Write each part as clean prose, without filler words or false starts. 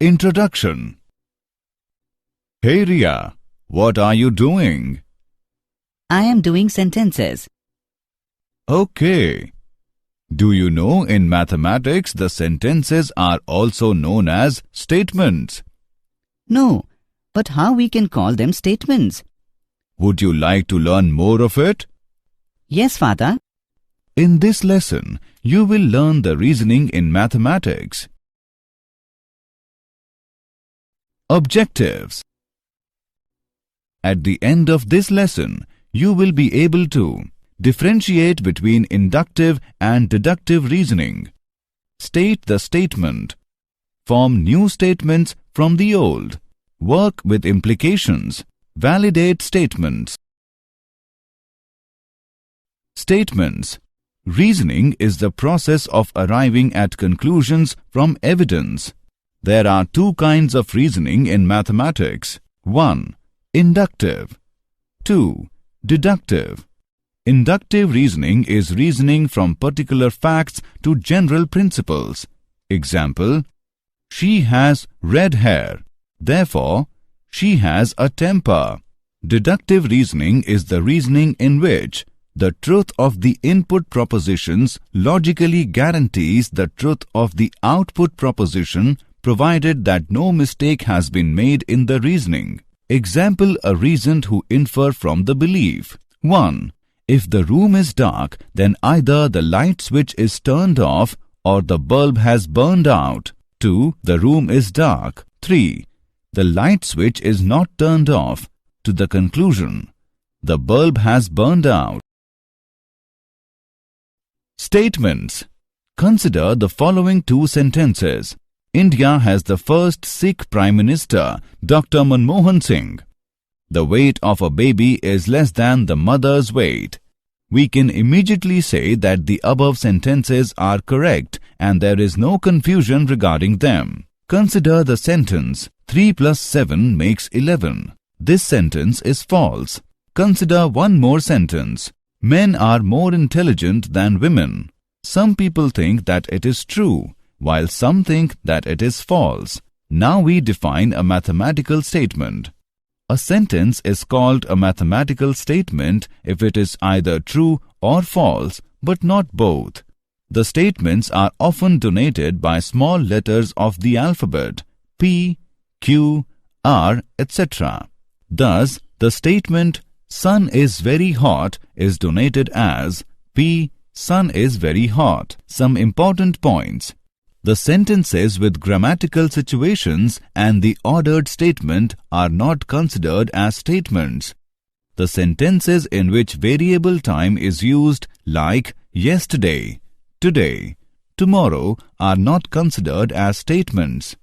Introduction. Hey Ria, what are you doing? I am doing sentences. Okay. Do you know in mathematics the sentences are also known as statements? No, but how we can call them statements? Would you like to learn more of it? Yes, Father. In this lesson, you will learn the reasoning in mathematics. Objectives. At the end of this lesson, you will be able to differentiate between inductive and deductive reasoning, state the statement, form new statements from the old, work with implications, validate statements. Statements. Reasoning is the process of arriving at conclusions from evidence. There are two kinds of reasoning in mathematics. 1. Inductive. 2. Deductive. Inductive reasoning is reasoning from particular facts to general principles. Example: she has red hair, therefore, she has a temper. Deductive reasoning is the reasoning in which the truth of the input propositions logically guarantees the truth of the output proposition, provided that no mistake has been made in the reasoning. Example: a reasoned who infer from the belief. 1. If the room is dark, then either the light switch is turned off or the bulb has burned out. 2. The room is dark. 3. The light switch is not turned off. To the conclusion, the bulb has burned out. Statements. Consider the following two sentences. India has the first Sikh Prime Minister, Dr. Manmohan Singh. The weight of a baby is less than the mother's weight. We can immediately say that the above sentences are correct and there is no confusion regarding them. Consider the sentence, 3 plus 7 makes 11. This sentence is false. Consider one more sentence. Men are more intelligent than women. Some people think that it is true, while some think that it is false. Now we define a mathematical statement. A sentence is called a mathematical statement if it is either true or false, but not both. The statements are often denoted by small letters of the alphabet, P, Q, R, etc. Thus, the statement "Sun is very hot" is denoted as P, Sun is very hot. Some important points. The sentences with grammatical situations and the ordered statement are not considered as statements. The sentences in which variable time is used, like yesterday, today, tomorrow, are not considered as statements.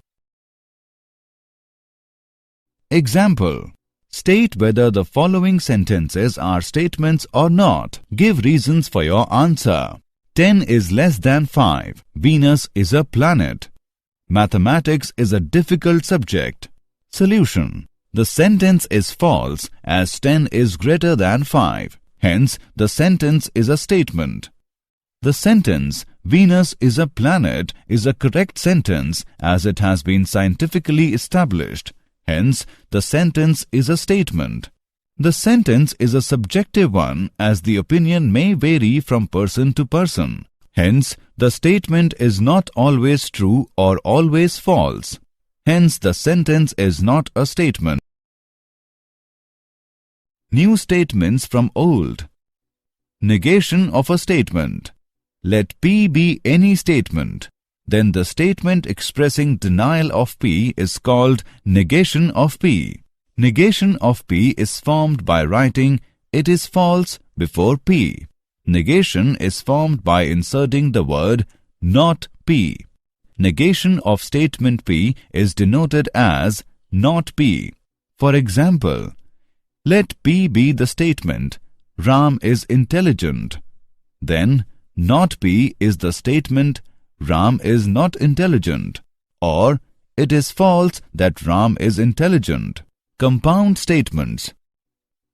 Example: state whether the following sentences are statements or not. Give reasons for your answer. 10 is less than 5. Venus is a planet. Mathematics is a difficult subject. Solution: the sentence is false as 10 is greater than 5. Hence, the sentence is a statement. The sentence "Venus is a planet" is a correct sentence as it has been scientifically established. Hence, the sentence is a statement. The sentence is a subjective one as the opinion may vary from person to person. Hence, the statement is not always true or always false. Hence, the sentence is not a statement. New statements from old. Negation of a statement. Let P be any statement. Then the statement expressing denial of P is called negation of P. Negation of P is formed by writing "it is false" before P. Negation is formed by inserting the word "not P." Negation of statement P is denoted as "not P." For example, let P be the statement "Ram is intelligent." Then "not P" is the statement "Ram is not intelligent," or "it is false that Ram is intelligent." Compound statements.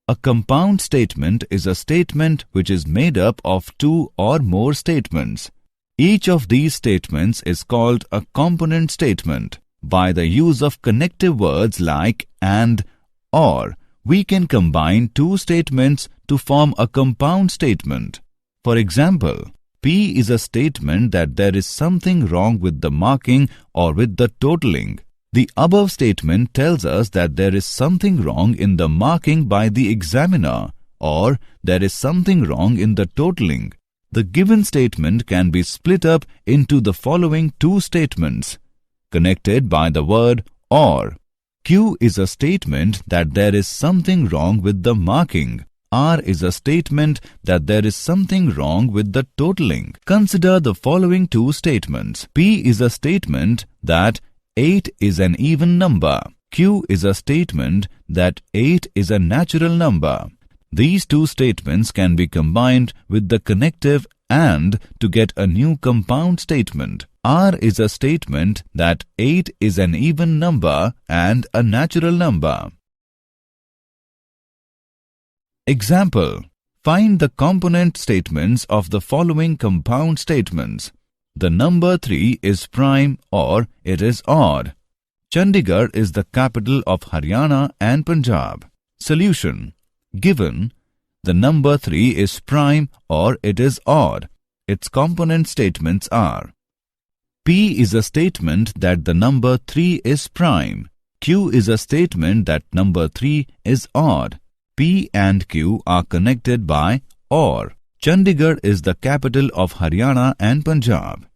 A compound statement is a statement which is made up of two or more statements. Each of these statements is called a component statement. By the use of connective words like and, or, we can combine two statements to form a compound statement. For example, P is a statement that there is something wrong with the marking or with the totaling. The above statement tells us that there is something wrong in the marking by the examiner, or there is something wrong in the totaling. The given statement can be split up into the following two statements, connected by the word or. Q is a statement that there is something wrong with the marking. R is a statement that there is something wrong with the totaling. Consider the following two statements. P is a statement that 8 is an even number. Q is a statement that 8 is a natural number. These two statements can be combined with the connective and to get a new compound statement. R is a statement that 8 is an even number and a natural number. Example: find the component statements of the following compound statements. The number 3 is prime or it is odd. Chandigarh is the capital of Haryana and Punjab. Solution: given the number 3 is prime or it is odd, its component statements are: P is a statement that the number 3 is prime. Q is a statement that number 3 is odd. P and Q are connected by or. Chandigarh is the capital of Haryana and Punjab.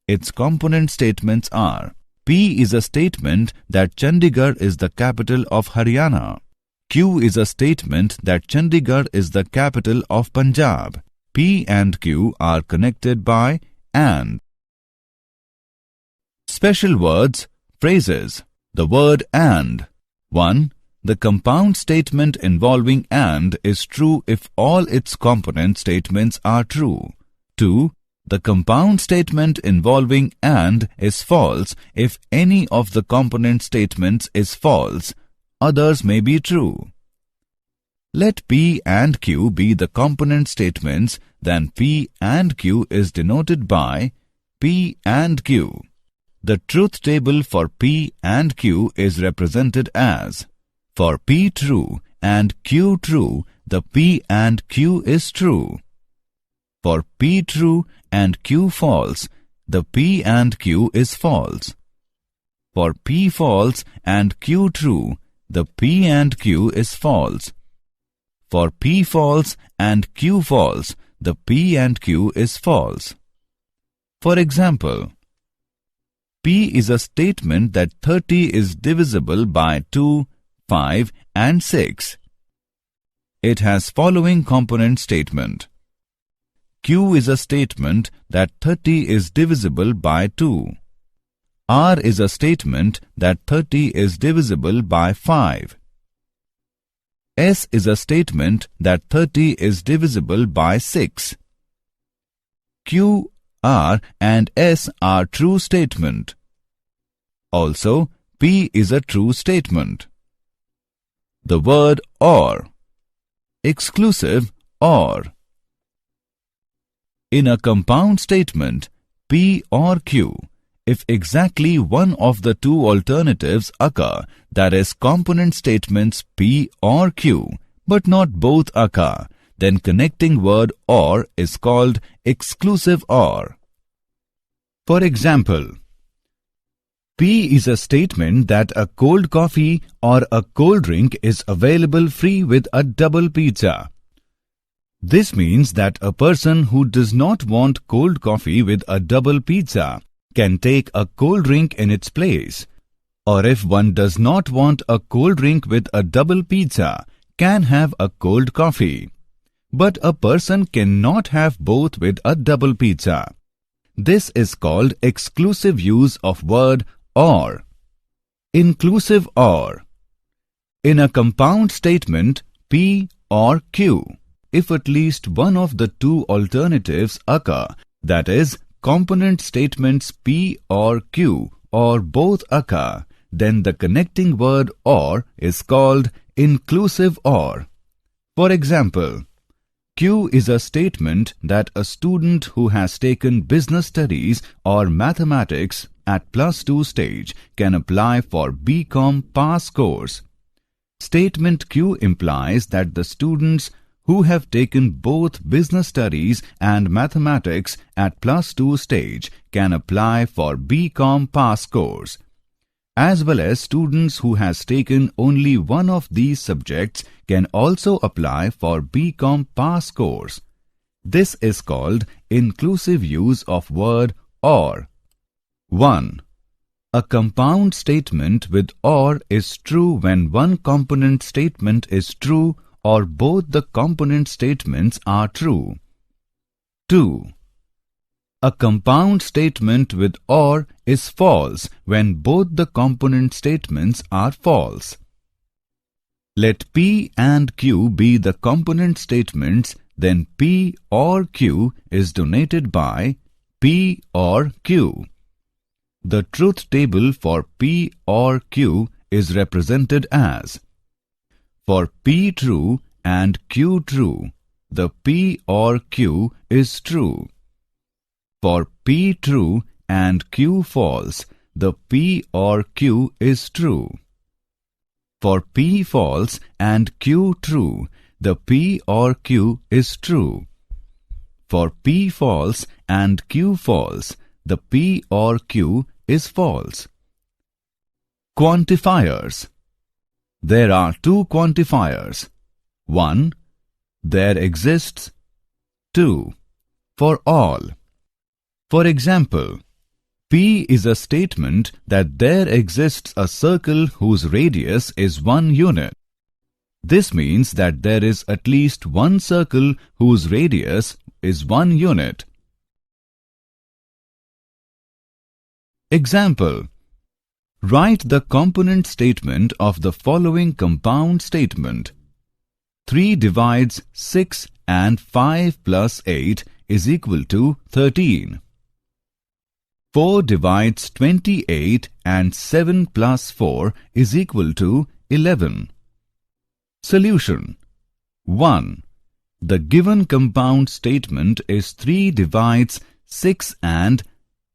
Its component statements are: P is a statement that Chandigarh is the capital of Haryana. Q is a statement that Chandigarh is the capital of Punjab. P and Q are connected by and. Special words, phrases. The word and. 1. The compound statement involving and is true if all its component statements are true. 2. The compound statement involving and is false if any of the component statements is false. Others may be true. Let P and Q be the component statements, then P and Q is denoted by P and Q. The truth table for P and Q is represented as: for P true and Q true, the P and Q is true. For P true and Q false, the P and Q is false. For P false and Q true, the P and Q is false. For P false and Q false, the P and Q is false. For example, P is a statement that 30 is divisible by 2, 5 and 6. It has following component statement. Q is a statement that 30 is divisible by 2. R is a statement that 30 is divisible by 5. S is a statement that 30 is divisible by 6. Q, R and S are true statement. Also, P is a true statement. The word or. Exclusive or. In a compound statement, P or Q, if exactly one of the two alternatives occur, that is component statements P or Q, but not both occur, then connecting word or is called exclusive or. For example, P is a statement that a cold coffee or a cold drink is available free with a double pizza. This means that a person who does not want cold coffee with a double pizza can take a cold drink in its place. Or if one does not want a cold drink with a double pizza, can have a cold coffee. But a person cannot have both with a double pizza. This is called exclusive use of word or. Inclusive or. In a compound statement P or Q, if at least one of the two alternatives occur, that is, component statements P or Q or both occur, then the connecting word or is called inclusive or. For example, Q is a statement that a student who has taken business studies or mathematics at +2 stage can apply for BCom pass course. Statement Q implies that the students who have taken both business studies and mathematics at +2 stage can apply for BCom pass course, as well as students who has taken only one of these subjects can also apply for BCom pass course. This is called inclusive use of word or. 1. A compound statement with or is true when one component statement is true or both the component statements are true. 2. A compound statement with or is false when both the component statements are false. Let P and Q be the component statements, then P or Q is denoted by P or Q. The truth table for P or Q is represented as: for P true and Q true, the P or Q is true. For P true and Q false, the P or Q is true. For P false and Q true, the P or Q is true. For P false and Q false, the P or Q is false. Quantifiers. There are two quantifiers. 1. There exists. 2. For all. For example, P is a statement that there exists a circle whose radius is 1 unit. This means that there is at least one circle whose radius is 1 unit. Example: write the component statement of the following compound statement. 3 divides 6 and 5 plus 8 is equal to 13. 4 divides 28 and 7 plus 4 is equal to 11. Solution: 1. The given compound statement is 3 divides 6 and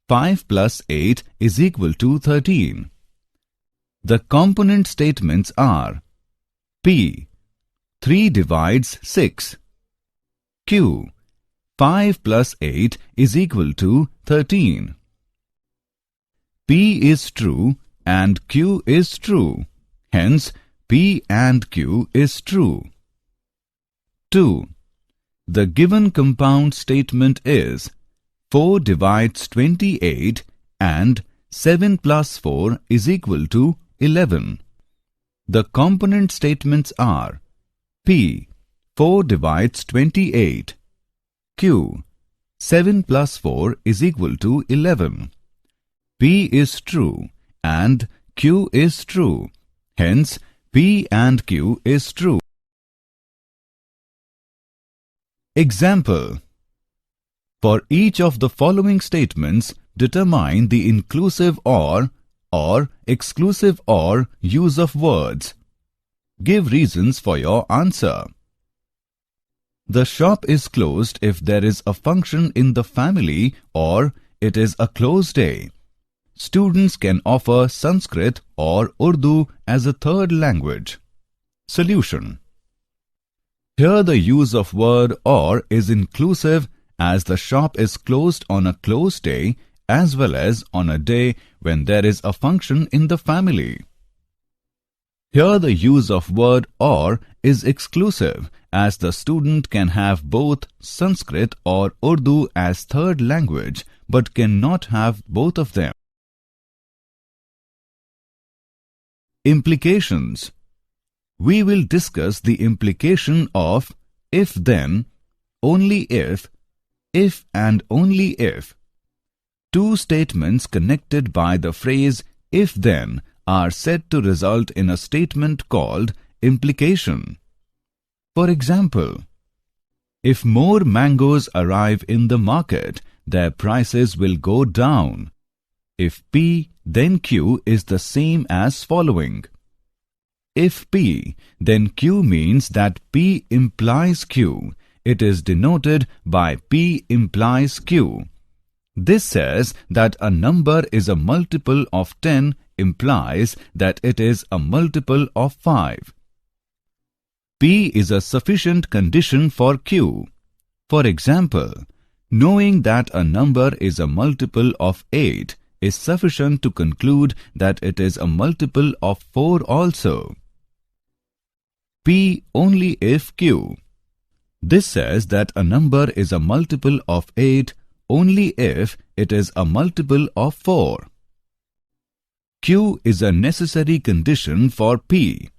5 plus 8 is equal to 13. The component statements are: P, 3 divides 6. Q, 5 plus 8 is equal to 13. P is true and Q is true. Hence, P and Q is true. 2. The given compound statement is 4 divides 28 and 7 plus 4 is equal to 11. The component statements are: P, 4 divides 28. Q, 7 plus 4 is equal to 11. P is true and Q is true. Hence, P and Q is true. Example: for each of the following statements, determine the inclusive or exclusive or use of words. Give reasons for your answer. The shop is closed if there is a function in the family or it is a closed day. Students can offer Sanskrit or Urdu as a third language. Solution: here the use of word or is inclusive as the shop is closed on a closed day as well as on a day when there is a function in the family. Here the use of word or is exclusive as the student can have both Sanskrit or Urdu as third language but cannot have both of them. Implications. We will discuss the implication of if-then, only if and only if. Two statements connected by the phrase if-then are said to result in a statement called implication. For example, if more mangoes arrive in the market, their prices will go down. If P, then Q is the same as following. If P, then Q means that P implies Q. It is denoted by P implies Q. This says that a number is a multiple of 10 implies that it is a multiple of 5. P is a sufficient condition for Q. For example, knowing that a number is a multiple of 8 is sufficient to conclude that it is a multiple of 4 also. P only if Q. This says that a number is a multiple of 8 only if it is a multiple of 4. Q is a necessary condition for P.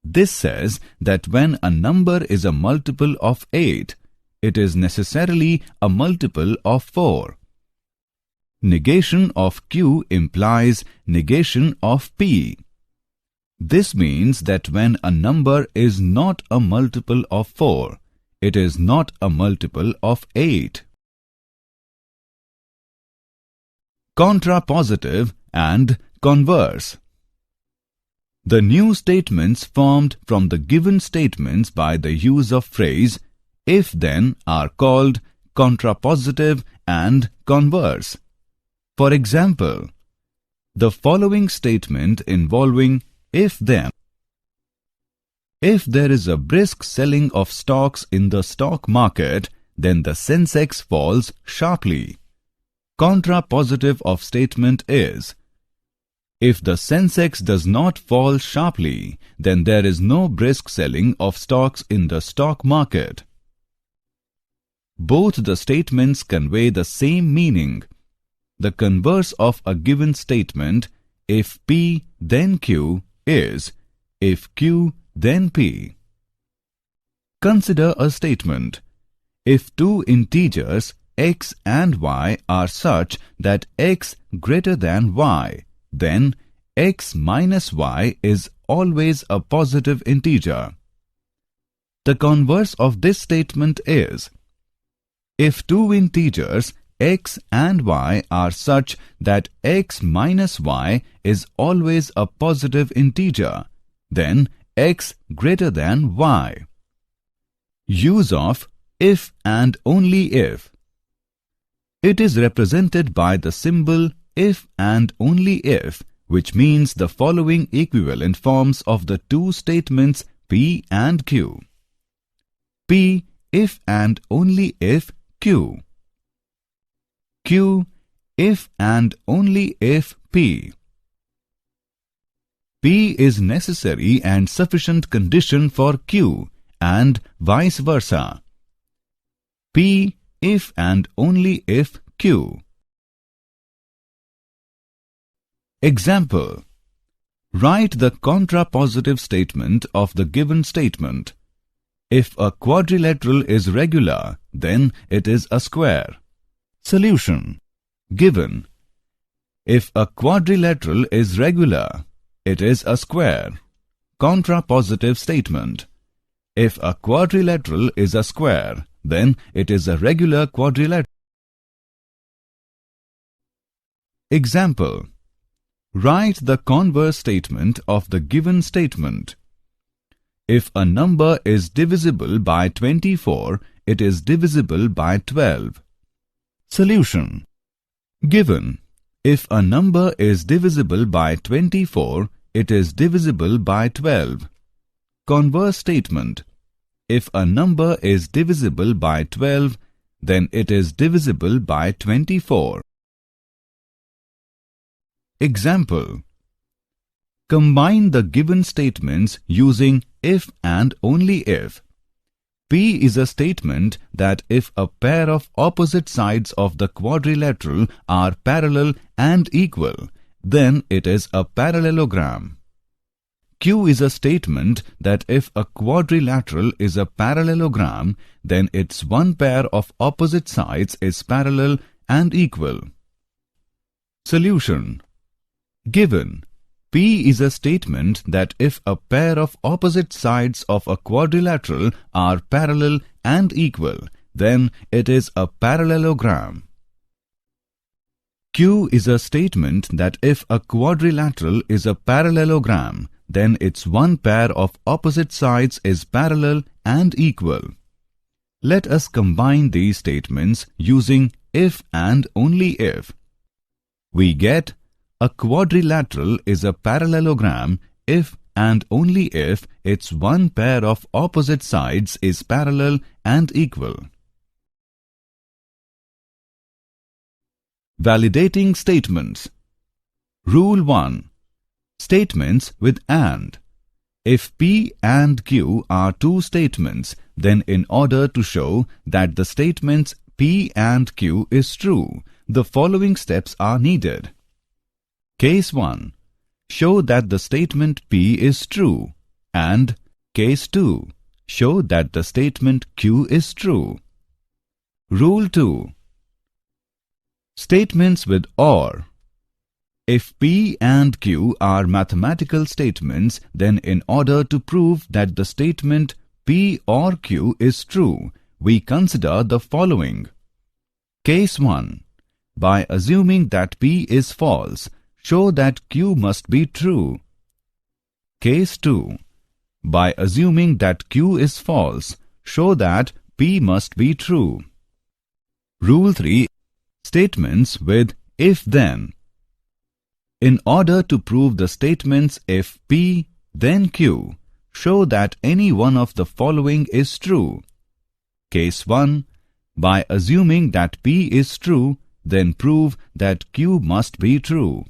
This says that when a number is a multiple of 8, it is necessarily a multiple of 4. Negation of Q implies negation of P. This means that when a number is not a multiple of 4, it is not a multiple of 8. Contrapositive and converse. The new statements formed from the given statements by the use of phrase if-then are called contrapositive and converse. For example, the following statement involving if-then. If there is a brisk selling of stocks in the stock market, then the Sensex falls sharply. Contrapositive of statement is, if the Sensex does not fall sharply, then there is no brisk selling of stocks in the stock market. Both the statements convey the same meaning. The converse of a given statement, if P then Q, is if Q then P. Consider a statement. If two integers x and y are such that x greater than y, then x minus y is always a positive integer. The converse of this statement is, if two integers x and y are such that x minus y is always a positive integer, then x greater than y. Use of if and only if. It is represented by the symbol if and only if, which means the following equivalent forms of the two statements P and Q. P if and only if Q. Q if and only if P. P is necessary and sufficient condition for Q and vice versa. P if and only if Q. Example. Write the contrapositive statement of the given statement. If a quadrilateral is regular, then it is a square. Solution. Given. If a quadrilateral is regular, it is a square. Contrapositive statement. If a quadrilateral is a square, then it is a regular quadrilateral. Example. Write the converse statement of the given statement. If a number is divisible by 24, it is divisible by 12. Solution. Given. If a number is divisible by 24, it is divisible by 12. Converse statement. If a number is divisible by 12, then it is divisible by 24. Example. Combine the given statements using if and only if. P is a statement that if a pair of opposite sides of the quadrilateral are parallel and equal, then it is a parallelogram. Q is a statement that if a quadrilateral is a parallelogram, then its one pair of opposite sides is parallel and equal. Solution. Given. P is a statement that if a pair of opposite sides of a quadrilateral are parallel and equal, then it is a parallelogram. Q is a statement that if a quadrilateral is a parallelogram, then its one pair of opposite sides is parallel and equal. Let us combine these statements using if and only if. We get a quadrilateral is a parallelogram if and only if its one pair of opposite sides is parallel and equal. Validating statements. Rule 1. Statements with AND. If P and Q are two statements, then in order to show that the statements P and Q is true, the following steps are needed. Case 1. Show that the statement P is true, and Case 2. Show that the statement Q is true. Rule 2. Statements with OR. If P and Q are mathematical statements, then in order to prove that the statement P or Q is true, we consider the following. Case 1. By assuming that P is false, show that Q must be true. Case 2. By assuming that Q is false, show that P must be true. Rule 3. Statements with if-then. In order to prove the statements if P, then Q, show that any one of the following is true. Case 1. By assuming that P is true, then prove that Q must be true.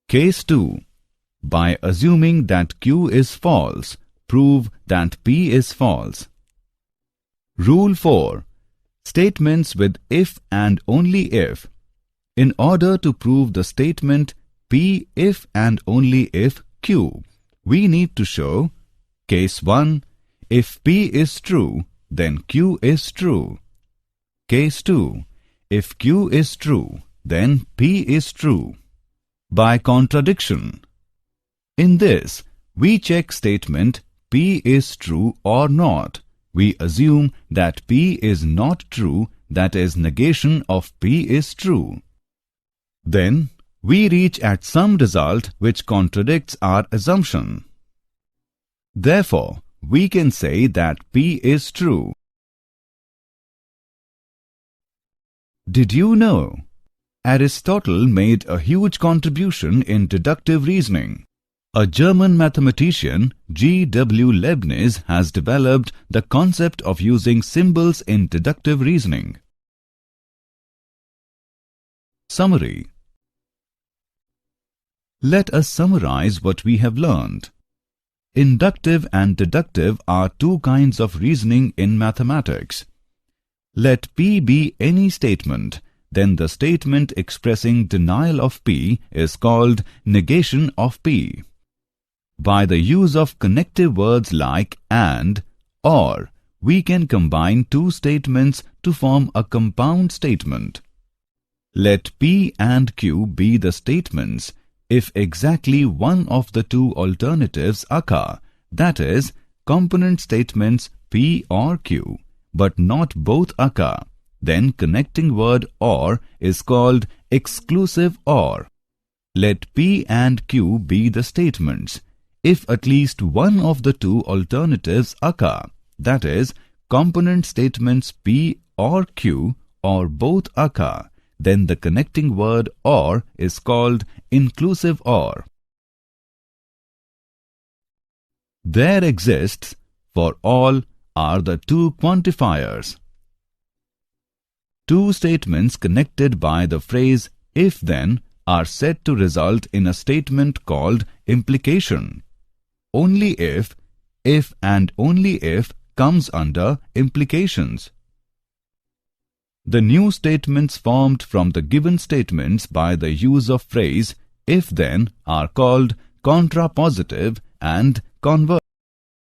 Case 2. By assuming that Q is false, prove that P is false. Rule 4. Statements with if and only if. In order to prove the statement P if and only if Q, we need to show Case 1. If P is true, then Q is true. Case 2. If Q is true, then P is true. By contradiction. In this, we check statement P is true or not. We assume that P is not true, that is, negation of P is true. Then, we reach at some result which contradicts our assumption. Therefore, we can say that P is true. Did you know? Aristotle made a huge contribution in deductive reasoning. A German mathematician, G.W. Leibniz, has developed the concept of using symbols in deductive reasoning. Summary. Let us summarize what we have learned. Inductive and deductive are two kinds of reasoning in mathematics. Let P be any statement, then the statement expressing denial of P is called negation of P. By the use of connective words like and, or, we can combine two statements to form a compound statement. Let P and Q be the statements if exactly one of the two alternatives occur, that is, component statements P or Q, but not both occur. Then connecting word or is called exclusive or. Let P and Q be the statements if at least one of the two alternatives occur, that is, component statements P or Q or both occur, then the connecting word or is called inclusive or. There exists, for all, are the two quantifiers. Two statements connected by the phrase if-then are said to result in a statement called implication. Only if and only if comes under implications. The new statements formed from the given statements by the use of phrase if-then are called contrapositive and converse.